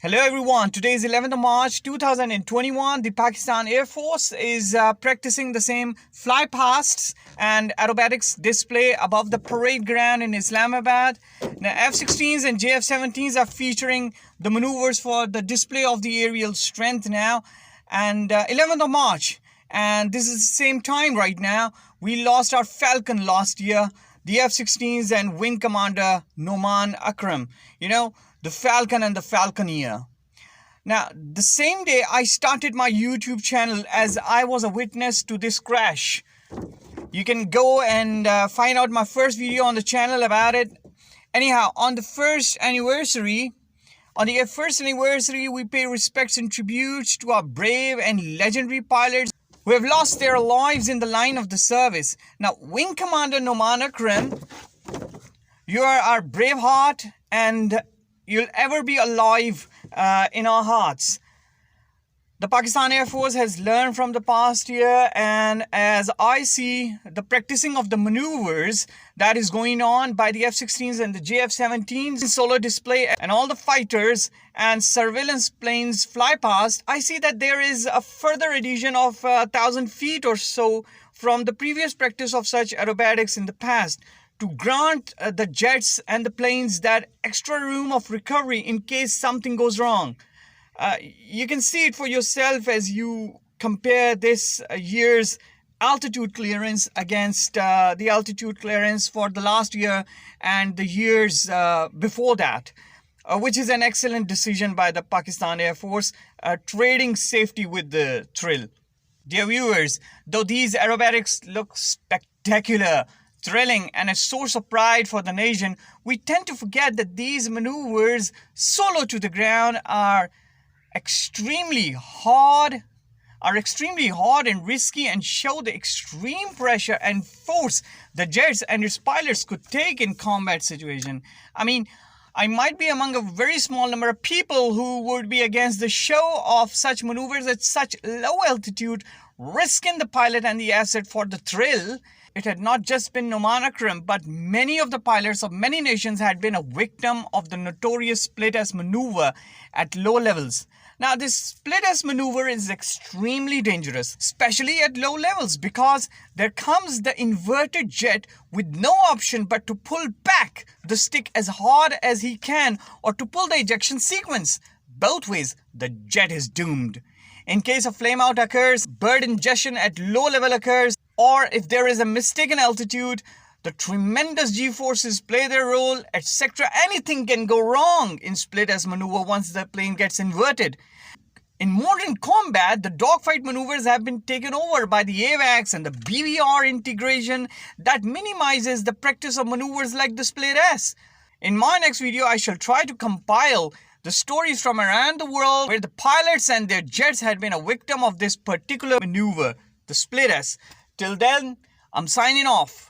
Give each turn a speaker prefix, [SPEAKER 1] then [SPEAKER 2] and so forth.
[SPEAKER 1] Hello everyone, today is 11th of March 2021. The Pakistan Air Force is practicing the same fly pasts and aerobatics display above the parade ground in Islamabad. Now F-16s and F-17s are featuring the maneuvers for the display of the aerial strength now. And 11th of March, and this is the same time right now. We lost our Falcon last year, the F-16s and Wing Commander Noman Akram. The Falcon and the Falconeer. Now, the same day I started my YouTube channel as I was a witness to this crash. You can go and find out my first video on the channel about it. Anyhow, on the first anniversary, we pay respects and tributes to our brave and legendary pilots who have lost their lives in the line of the service. Now, Wing Commander Noman Akram, you are our brave heart and you'll ever be alive in our hearts. The Pakistan Air Force has learned from the past year, and as I see the practicing of the maneuvers that is going on by the F-16s and the F-17s in solar display and all the fighters and surveillance planes fly past, I see that there is a further addition of 1,000 feet or so from the previous practice of such aerobatics in the past, to grant the jets and the planes that extra room of recovery in case something goes wrong. You can see it for yourself as you compare this year's altitude clearance against the altitude clearance for the last year and the years before that, which is an excellent decision by the Pakistan Air Force, trading safety with the thrill. Dear viewers, though these aerobatics look spectacular, thrilling and a source of pride for the nation, we tend to forget that these maneuvers solo to the ground are extremely hard and risky, and show the extreme pressure and force the jets and its pilots could take in combat situation. I might be among a very small number of people who would be against the show of such maneuvers at such low altitude, risking the pilot and the asset for the thrill. It had not just been Noman Akram, but many of the pilots of many nations had been a victim of the notorious split-S maneuver at low levels. Now, this split-S maneuver is extremely dangerous, especially at low levels, because there comes the inverted jet with no option but to pull back the stick as hard as he can or to pull the ejection sequence. Both ways, the jet is doomed. In case a flameout occurs, bird ingestion at low level occurs, or if there is a mistaken altitude, the tremendous G-forces play their role, etc. Anything can go wrong in split-S maneuver once the plane gets inverted. In modern combat, the dogfight maneuvers have been taken over by the AWACS and the BVR integration that minimizes the practice of maneuvers like the split-S. In my next video, I shall try to compile the stories from around the world where the pilots and their jets had been a victim of this particular maneuver, the split-S. Till then, I'm signing off.